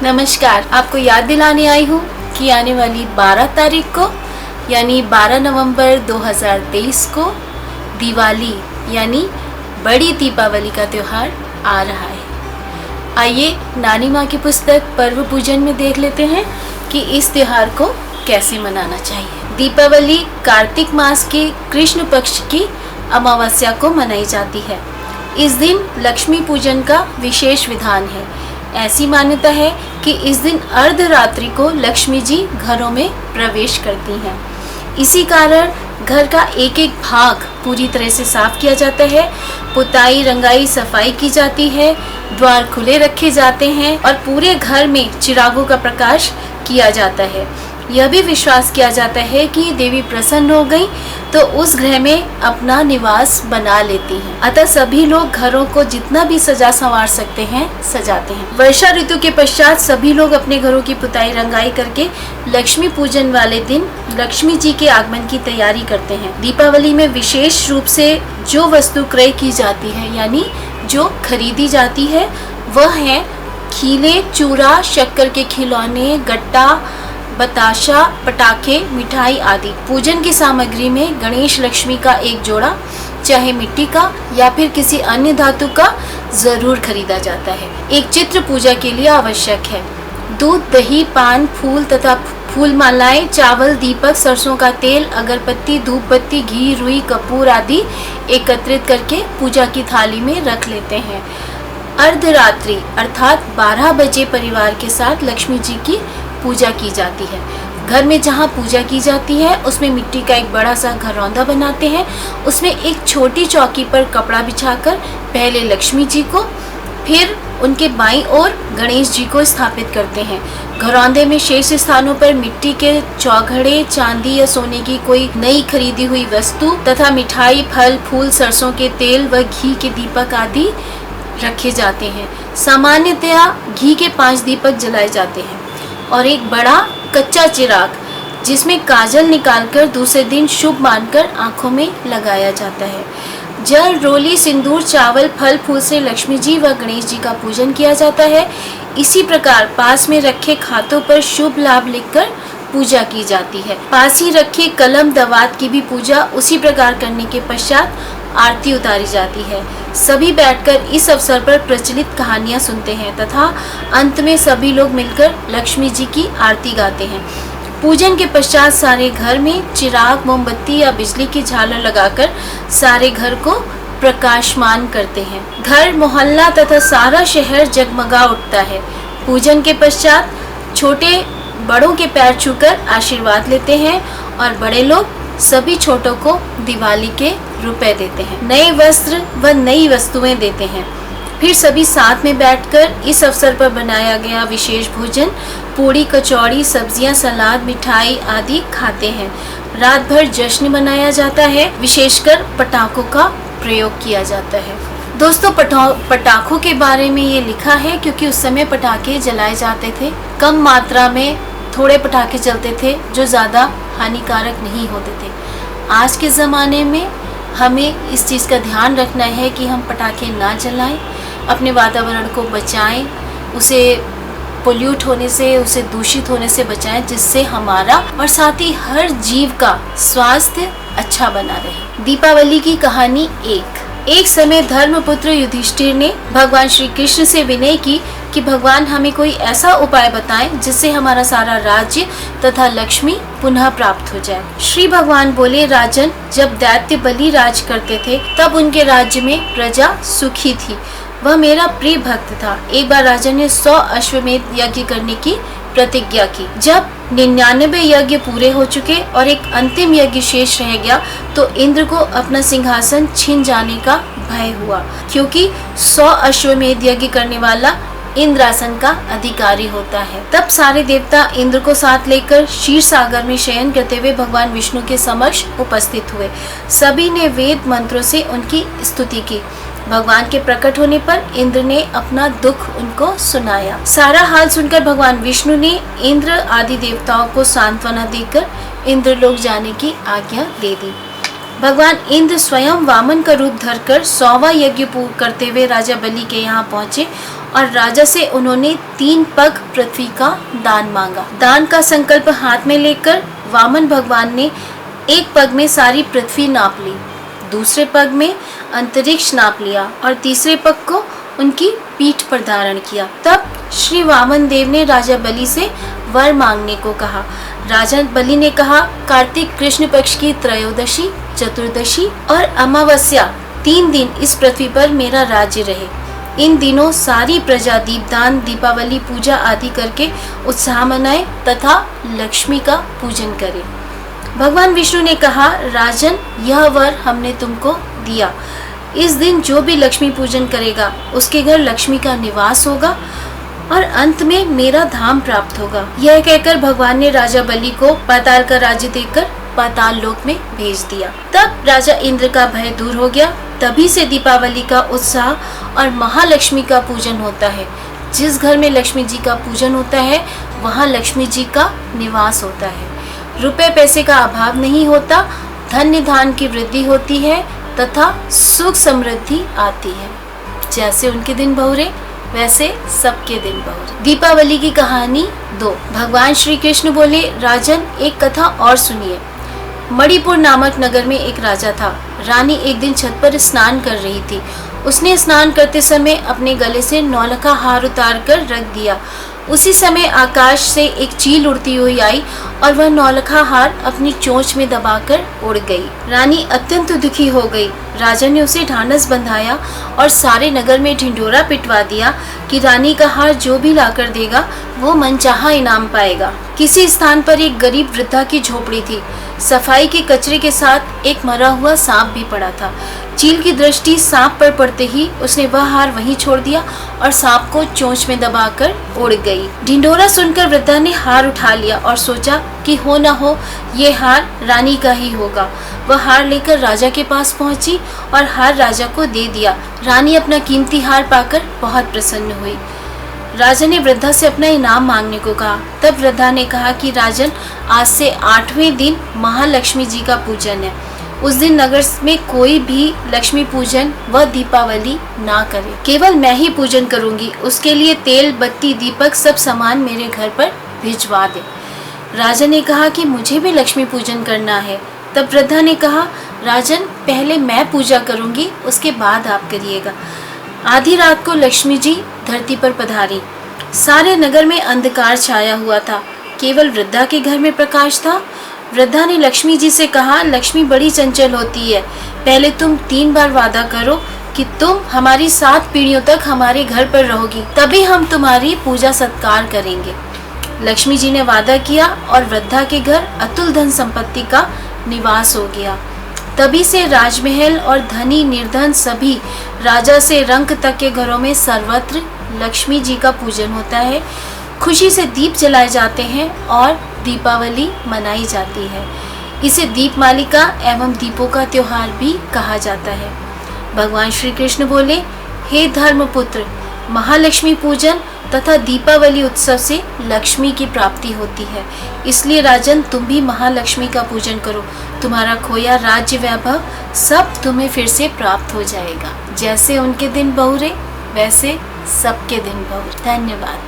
नमस्कार, आपको याद दिलाने आई हूँ कि आने वाली 12 तारीख को यानी 12 नवंबर 2023 को दिवाली यानी बड़ी दीपावली का त्यौहार आ रहा है। आइए नानी माँ की पुस्तक पर्व पूजन में देख लेते हैं कि इस त्यौहार को कैसे मनाना चाहिए। दीपावली कार्तिक मास के कृष्ण पक्ष की अमावस्या को मनाई जाती है। इस दिन लक्ष्मी पूजन का विशेष विधान है। ऐसी मान्यता है कि इस दिन अर्धरात्रि को लक्ष्मी जी घरों में प्रवेश करती हैं। इसी कारण घर का एक एक भाग पूरी तरह से साफ किया जाता है, पुताई रंगाई सफाई की जाती है, द्वार खुले रखे जाते हैं और पूरे घर में चिरागों का प्रकाश किया जाता है। यह भी विश्वास किया जाता है कि देवी प्रसन्न हो गई तो उस ग्रह में अपना निवास बना लेती हैं। अतः सभी लोग घरों को जितना भी सजा संवार सकते हैं सजाते हैं। वर्षा ऋतु के पश्चात सभी लोग अपने घरों की पुताई रंगाई करके लक्ष्मी पूजन वाले दिन लक्ष्मी जी के आगमन की तैयारी करते हैं। दीपावली में विशेष रूप से जो वस्तु क्रय की जाती है यानी जो खरीदी जाती है वह है खीले, चूरा, शक्कर के खिलौने, गट्टा, बताशा, पटाखे, मिठाई आदि। पूजन की सामग्री में गणेश लक्ष्मी का एक जोड़ा चाहे मिट्टी का या फिर किसी अन्य धातु का जरूर खरीदा जाता है। एक चित्र पूजा के लिए आवश्यक है। दूध, दही, पान, फूल तथा फूल मालाएं, चावल, दीपक, सरसों का तेल, अगरबत्ती, धूप बत्ती, घी, रुई, कपूर आदि एकत्रित करके पूजा की थाली में रख लेते हैं। अर्धरात्रि अर्थात 12 बजे परिवार के साथ लक्ष्मी जी की पूजा की जाती है। घर में जहाँ पूजा की जाती है उसमें मिट्टी का एक बड़ा सा घरौंदा बनाते हैं। उसमें एक छोटी चौकी पर कपड़ा बिछाकर पहले लक्ष्मी जी को फिर उनके बाईं ओर गणेश जी को स्थापित करते हैं। घरौंदे में शेष स्थानों पर मिट्टी के चौघड़े, चांदी या सोने की कोई नई खरीदी हुई वस्तु तथा मिठाई, फल, फूल, सरसों के तेल व घी के दीपक आदि रखे जाते हैं। सामान्यतया घी के 5 दीपक जलाए जाते हैं और एक बड़ा कच्चा चिराग जिसमें काजल निकालकर दूसरे दिन शुभ मानकर आंखों में लगाया जाता है। जल, रोली, सिंदूर, चावल, फल, फूल से लक्ष्मी जी व गणेश जी का पूजन किया जाता है। इसी प्रकार पास में रखे खातों पर शुभ लाभ लिखकर पूजा की जाती है। पास ही रखे कलम, दवात की भी पूजा उसी प्रकार करने के पश्चात आरती उतारी जाती है। सभी बैठकर इस अवसर पर प्रचलित कहानियां सुनते हैं तथा अंत में सभी लोग मिलकर लक्ष्मी जी की आरती गाते हैं। पूजन के पश्चात सारे घर में चिराग, मोमबत्ती या बिजली की झालर लगाकर सारे घर को प्रकाशमान करते हैं। घर, मोहल्ला तथा सारा शहर जगमगा उठता है। पूजन के पश्चात छोटे बड़ों के पैर छूकर आशीर्वाद लेते हैं और बड़े लोग सभी छोटों को दिवाली के रुपए देते हैं, नए वस्त्र व नई वस्तुएं देते हैं। फिर सभी साथ में बैठकर इस अवसर पर बनाया गया विशेष भोजन पूड़ी, कचौड़ी, सब्जियां, सलाद, मिठाई आदि खाते हैं। रात भर जश्न मनाया जाता है। विशेषकर पटाखों का प्रयोग किया जाता है। दोस्तों, पटाखों के बारे में ये लिखा है क्योंकि उस समय पटाखे जलाए जाते थे। कम मात्रा में थोड़े पटाखे चलते थे जो ज़्यादा हानिकारक नहीं होते थे। आज के ज़माने में हमें इस चीज़ का ध्यान रखना है कि हम पटाखे ना जलाएं, अपने वातावरण को बचाएं, उसे पोल्यूट होने से, उसे दूषित होने से बचाएं, जिससे हमारा और साथ ही हर जीव का स्वास्थ्य अच्छा बना रहे। दीपावली की कहानी। एक समय धर्मपुत्र युधिष्ठिर ने भगवान श्री कृष्ण से विनय की कि भगवान हमें कोई ऐसा उपाय बताएं जिससे हमारा सारा राज्य तथा लक्ष्मी पुनः प्राप्त हो जाए। श्री भगवान बोले, राजन, जब दैत्य बलि राज करते थे तब उनके राज्य में प्रजा सुखी थी। वह मेरा प्रिय भक्त था। एक बार राजा ने 100 अश्वमेध यज्ञ करने की प्रतिज्ञा की। जब 99 यज्ञ पूरे हो चुके और एक अंतिम यज्ञ शेष रह गया तो इंद्र को अपना सिंहासन छिन जाने का भय हुआ, क्योंकि 100 अश्वमेध यज्ञ करने वाला इंद्रासन का अधिकारी होता है। तब सारे देवता इंद्र को साथ लेकर क्षीर सागर में शयन करते हुए भगवान विष्णु के समक्ष उपस्थित हुए। सभी ने वेद मंत्रों से उनकी स्तुति की। भगवान के प्रकट होने पर इंद्र ने अपना दुख उनको सुनाया। सारा हाल सुनकर भगवान विष्णु ने इंद्र आदि देवताओं को सांत्वना देकर इंद्रलोक जाने की आज्ञा दे दी। भगवान इंद्र स्वयं वामन का रूप धरकर 100वां यज्ञ पूर्ण करते हुए राजा बलि के यहाँ पहुंचे और राजा से उन्होंने 3 पग पृथ्वी का दान मांगा। दान का संकल्प हाथ में लेकर वामन भगवान ने एक पग में सारी पृथ्वी नाप ली, दूसरे पग में अंतरिक्ष नाप लिया और तीसरे पग को उनकी पीठ पर धारण किया। तब श्री वामन देव ने राजा बलि से वर मांगने को कहा। राजा बलि ने कहा, कार्तिक कृष्ण पक्ष की त्रयोदशी, चतुर्दशी और अमावस्या 3 दिन इस पृथ्वी पर मेरा राज्य रहे। इन दिनों सारी प्रजा दीपदान, दीपावली पूजा आदि करके उत्साह मनाए तथा लक्ष्मी का पूजन करे। भगवान विष्णु ने कहा, राजन, यह वर हमने तुमको दिया। इस दिन जो भी लक्ष्मी पूजन करेगा उसके घर लक्ष्मी का निवास होगा और अंत में मेरा धाम प्राप्त होगा। यह कहकर भगवान ने राजा बलि को पाताल का राज्य देकर पाताल लोक में भेज दिया। तब राजा इंद्र का भय दूर हो गया। तभी से दीपावली का उत्साह और महालक्ष्मी का पूजन होता है। जिस घर में लक्ष्मी जी का पूजन होता है वहाँ लक्ष्मी जी का निवास होता है। रुपए पैसे का अभाव नहीं होता, धन्य धान की वृद्धि होती है तथा सुख समृद्धि आती है। जैसे उनके दिन बहुरे वैसे सबके दिन बहुरे। दीपावली की कहानी 2। भगवान श्री कृष्ण बोले, राजन, एक कथा और सुनिए। मणिपुर नामक नगर में एक राजा था। रानी एक दिन छत पर स्नान कर रही थी। उसने स्नान करते समय अपने गले से नौलखा हार उतार कर रख दिया। उसी समय आकाश से एक चील उड़ती हुई आई और वह नौलखा हार अपनी चोंच में दबाकर उड़ गई। रानी अत्यंत दुखी हो गई। राजा ने उसे ढांढस बंधाया और सारे नगर में ढिंढोरा पिटवा दिया कि रानी का हार जो भी लाकर देगा वो मनचाहा इनाम पाएगा। किसी स्थान पर एक गरीब वृद्धा की झोपड़ी थी। सफाई के कचरे के साथ एक मरा हुआ सांप भी पड़ा था। चील की दृष्टि सांप पर पड़ते ही उसने वह हार वहीं छोड़ दिया और सांप को चोंच में दबाकर उड़ गई। ढिंढोरा सुनकर वृद्धा ने हार उठा लिया और सोचा कि हो न हो ये हार रानी का ही होगा। वह हार लेकर राजा के पास पहुंची और हार राजा को दे दिया। रानी अपना कीमती हार पाकर बहुत प्रसन्न हुई। राजा ने वृद्धा से अपना इनाम मांगने को कहा। तब वृद्धा ने कहा कि राजन, आज से 8वें दिन महालक्ष्मी जी का पूजन है। उस दिन नगर में कोई भी लक्ष्मी पूजन व दीपावली ना करे, केवल मैं ही पूजन करूंगी। उसके लिए तेल, बत्ती, दीपक सब सामान मेरे घर पर भिजवा दे। राजा ने कहा कि मुझे भी लक्ष्मी पूजन करना है। तब वृद्धा ने कहा, राजन, पहले मैं पूजा करूंगी, उसके बाद आप करिएगा। आधी रात को लक्ष्मी जी धरती पर पधारी। सारे नगर में अंधकार छाया हुआ था, केवल वृद्धा के घर में प्रकाश था। वृद्धा ने लक्ष्मी जी से कहा, लक्ष्मी बड़ी चंचल होती है, पहले तुम 3 बार वादा करो कि तुम हमारी 7 पीढ़ियों तक हमारे घर पर रहोगी, तभी हम तुम्हारी पूजा सत्कार करेंगे। लक्ष्मी जी ने वादा किया और वृद्धा के घर अतुल धन संपत्ति का निवास हो गया। तभी से राजमहल और धनी निर्धन सभी, राजा से रंक तक के घरों में सर्वत्र लक्ष्मी जी का पूजन होता है। खुशी से दीप जलाए जाते हैं और दीपावली मनाई जाती है। इसे दीपमालिका एवं दीपों का त्योहार भी कहा जाता है। भगवान श्री कृष्ण बोले, हे धर्मपुत्र, महालक्ष्मी पूजन तथा दीपावली उत्सव से लक्ष्मी की प्राप्ति होती है। इसलिए राजन, तुम भी महालक्ष्मी का पूजन करो। तुम्हारा खोया राज्य वैभव सब तुम्हें फिर से प्राप्त हो जाएगा। जैसे उनके दिन बहुरे वैसे सबके दिन बहुरे। धन्यवाद।